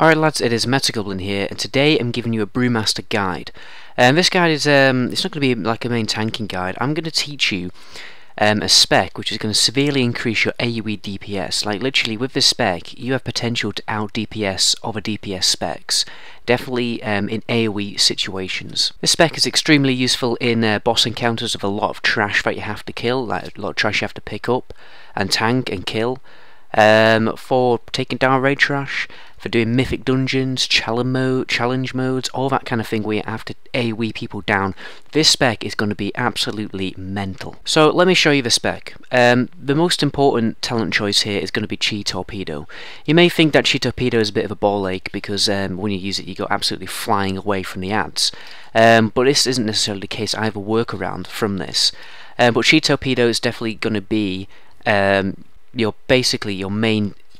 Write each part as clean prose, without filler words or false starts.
Alright lads, it is Metagoblin here, and today I'm giving you a Brewmaster guide. This guide is, it's not going to be like a main tanking guide. I'm going to teach you a spec which is going to severely increase your AoE DPS. Like literally with this spec, you have potential to out DPS other DPS specs. Definitely in AoE situations. This spec is extremely useful in boss encounters with a lot of trash that you have to kill, like a lot of trash you have to pick up and tank and kill. For taking down raid trash, for doing mythic dungeons, challenge modes, all that kind of thing where you have to AoE people down. This spec is going to be absolutely mental. So let me show you the spec. The most important talent choice here is going to be Chi Torpedo. You may think that Chi Torpedo is a bit of a ball ache because when you use it you go absolutely flying away from the ads. But this isn't necessarily the case. I have a workaround from this. But Chi Torpedo is definitely going to be the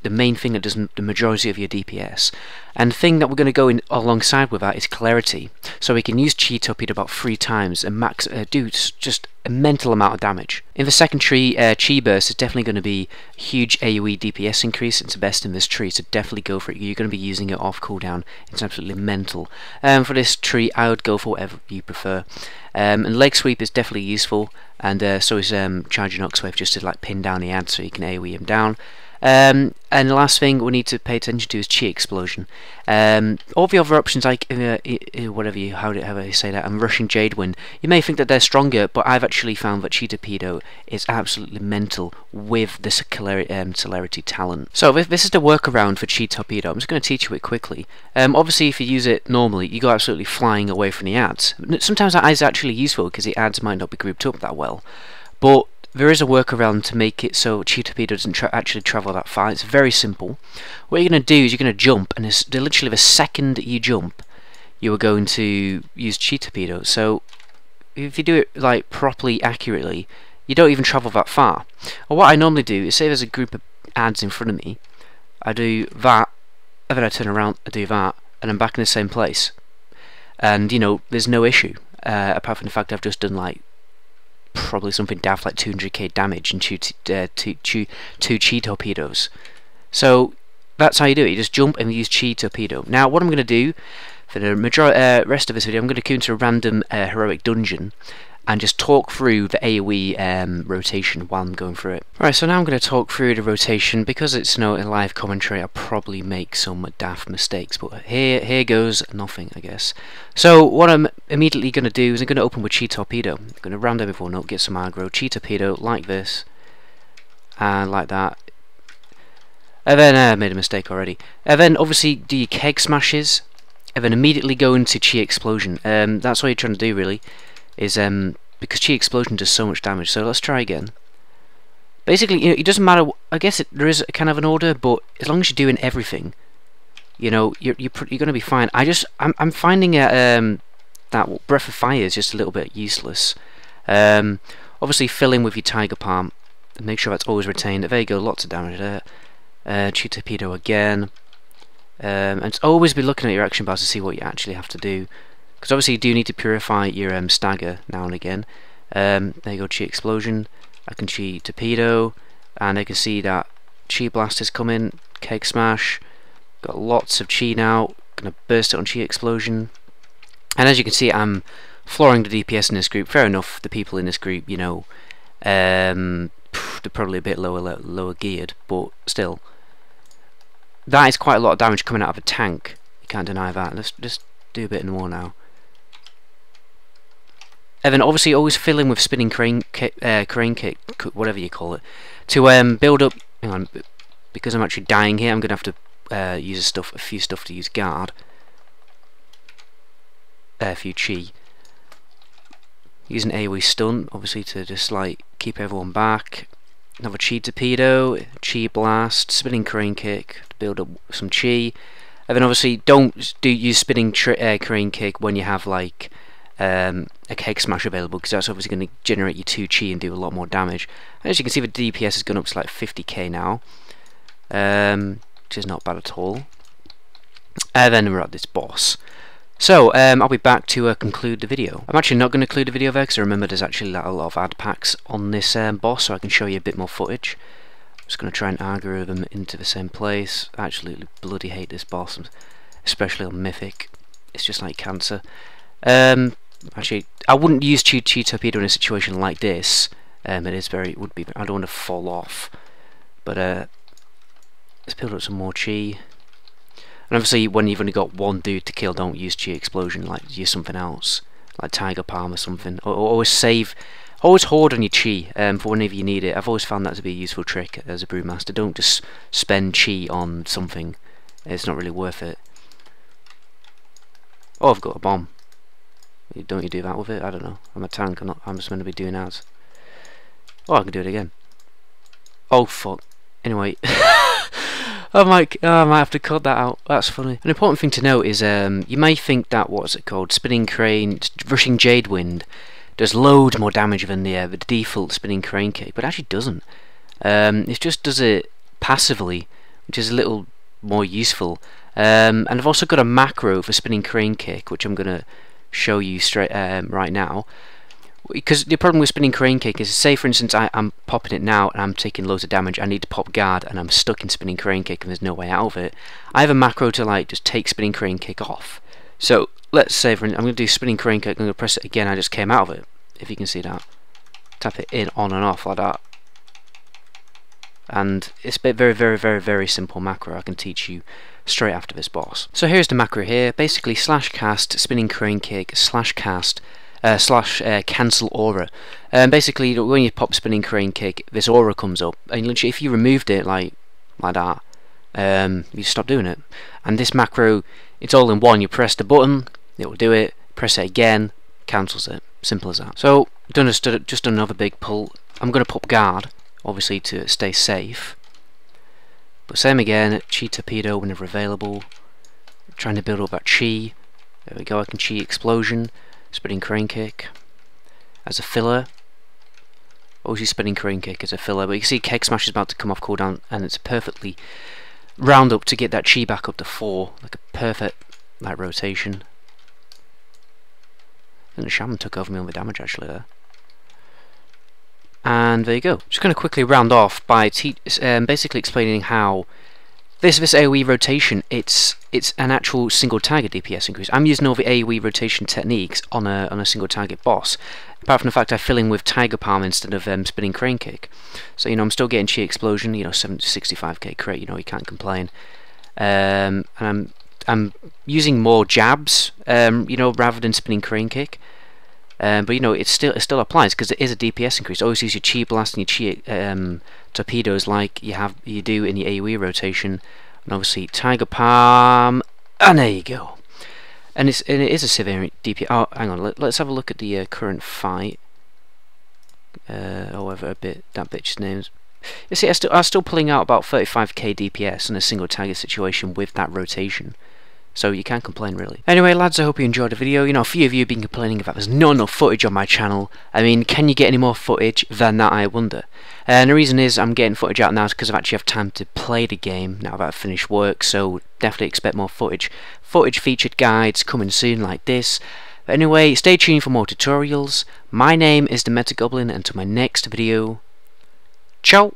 main thing that does the majority of your DPS. And the thing that we're going to go in alongside with that is Celerity. So we can use Chi Torpedo about 3 times and max do just a mental amount of damage. In the second tree, Chi Burst is definitely going to be a huge AoE DPS increase. It's the best in this tree, so definitely go for it. You're going to be using it off cooldown. It's absolutely mental. For this tree, I would go for whatever you prefer. And Leg Sweep is definitely useful, and so is Charging Oxwave, just to like pin down the ad so you can AoE him down. And the last thing we need to pay attention to is Chi Explosion. All the other options, like whatever you say that, and Rushing Jade Wind, you may think that they're stronger, but I've actually found that Chi Torpedo is absolutely mental with this Celerity talent. So this is the workaround for Chi Torpedo. I'm just going to teach you it quickly. Obviously, if you use it normally, you go absolutely flying away from the ads. Sometimes that is actually useful because the ads might not be grouped up that well, but there is a workaround to make it so Chi Torpedo doesn't actually travel that far. It's very simple. What you're going to do is you're going to jump, and literally the second you jump, you are going to use Chi Torpedo. So if you do it like properly, accurately, you don't even travel that far. Well, what I normally do is say there's a group of ads in front of me, I do that, and then I turn around, I do that, and I'm back in the same place. And you know, there's no issue, apart from the fact I've just done like probably something daft like 200k damage and two Chi Torpedoes. So that's how you do it. You just jump and use Chi Torpedo. Now what I'm going to do for the rest of this video, I'm going to go into a random heroic dungeon and just talk through the AoE rotation while I'm going through it. Alright, so now I'm going to talk through the rotation. Because it's a live commentary, I'll probably make some daft mistakes, but here goes nothing, I guess. So what I'm immediately going to do is I'm going to open with Chi Torpedo. I'm going to round everyone up, get some aggro, Chi Torpedo like this, and like that. And then I made a mistake already. And then obviously do your keg smashes, and then immediately go into Chi Explosion. That's what you're trying to do really. Is because Chi Explosion does so much damage. So let's try again. Basically, you know, it doesn't matter. I guess there is kind of an order, but as long as you're doing everything, you know, you're going to be fine. I'm finding that Breath of Fire is just a little bit useless. Obviously, fill in with your Tiger Palm and make sure that's always retained. There you go, lots of damage there. Chi Torpedo again, and always be looking at your action bars to see what you actually have to do. Because obviously you do need to purify your stagger now and again. There you go, Chi Explosion. I can Chi Torpedo, and I can see that Chi Blast is coming. Keg Smash. Got lots of Chi now. Gonna burst it on Chi Explosion. And as you can see, I'm flooring the DPS in this group. Fair enough, the people in this group, you know, they're probably a bit lower geared, but still, that is quite a lot of damage coming out of a tank. You can't deny that. Let's just do a bit more now. And then obviously always fill in with spinning crane kick, whatever you call it, to build up. Hang on, because I'm actually dying here, I'm gonna have to use a few stuff to use guard. A few Chi. Using AoE stun, obviously to just like keep everyone back. Another Chi Torpedo, Chi Blast, spinning crane kick to build up some Chi. And then obviously don't use spinning crane kick when you have like a keg smash available, because that's obviously going to generate you 2 Chi and do a lot more damage. And as you can see, the DPS has gone up to like 50k now, which is not bad at all. And then we're at this boss. So I'll be back to conclude the video. I'm actually not going to conclude the video there because I remember there's actually a lot of ad packs on this boss, so I can show you a bit more footage. Just going to try and aggro them into the same place. I absolutely bloody hate this boss, especially on Mythic. It's just like cancer. Actually, I wouldn't use Chi Torpedo in a situation like this. It would be. I don't want to fall off. But let's build up some more Chi. And obviously, when you've only got one dude to kill, don't use Chi Explosion. Like, use something else, like Tiger Palm or something. Or always save. Always hoard on your Chi for whenever you need it. I've always found that to be a useful trick as a Brewmaster. Don't just spend Chi on something. It's not really worth it. Oh, I've got a bomb. Don't you do that with it? I don't know. I'm a tank. I'm just meant to be doing ads. Oh, I can do it again. Oh, fuck. Anyway. I might have to cut that out. That's funny. An important thing to note is you may think that, what's it called? Spinning Crane, Rushing Jade Wind does loads more damage than the default Spinning Crane kick, but it actually doesn't. It just does it passively, which is a little more useful. And I've also got a macro for Spinning Crane kick, which I'm going to show you straight right now. Because the problem with Spinning Crane kick is, say for instance I'm popping it now and I'm taking loads of damage, I need to pop guard and I'm stuck in Spinning Crane kick and there's no way out of it. I have a macro to like just take Spinning Crane kick off. So let's say I'm going to do Spinning Crane kick, I'm going to press it again, I just came out of it, if you can see that. Tap it in, on and off like that. And it's a very simple macro I can teach you straight after this boss. So here's the macro here, basically /cast Spinning Crane kick /cast / cancel aura. Basically when you pop Spinning Crane kick, this aura comes up, and literally if you removed it like that, you stop doing it. And this macro, it's all in one. You press the button, it will do it, press it again, cancels it. Simple as that. So just another big pull. I'm going to pop guard, obviously to stay safe. But same again, Chi Torpedo whenever available. Trying to build up that Chi. There we go, I can Chi Explosion. Spinning Crane kick as a filler. Obviously Spinning Crane kick as a filler, but you can see Keg Smash is about to come off cooldown and it's perfectly round up to get that Chi back up to 4, like a perfect like rotation. And the Shaman took over me on the damage actually there. And there you go. Just going to quickly round off by basically explaining how this AoE rotation, it's an actual single target DPS increase. I'm using all the AoE rotation techniques on a single target boss, apart from the fact I fill in with Tiger Palm instead of Spinning Crane kick. So I'm still getting Chi Explosion, 65k crit, you can't complain. And I'm using more jabs, rather than Spinning Crane kick. But it still applies because it is a DPS increase. Always use your Chi Blast and your Chi torpedoes like you do in the AoE rotation, and obviously Tiger Palm, and there you go. And it is a severe DPS. Oh, hang on, let's have a look at the current fight. However, that bitch's name's. You see, I'm still pulling out about 35k DPS in a single target situation with that rotation. So you can't complain really. Anyway lads, I hope you enjoyed the video. A few of you have been complaining about there's not enough footage on my channel. I mean, can you get any more footage than that, I wonder? And the reason is I'm getting footage out now because I've actually have time to play the game now that I've finished work, so definitely expect more footage. Footage featured guides coming soon like this. But anyway, stay tuned for more tutorials. My name is the Meta Goblin, and until my next video, ciao!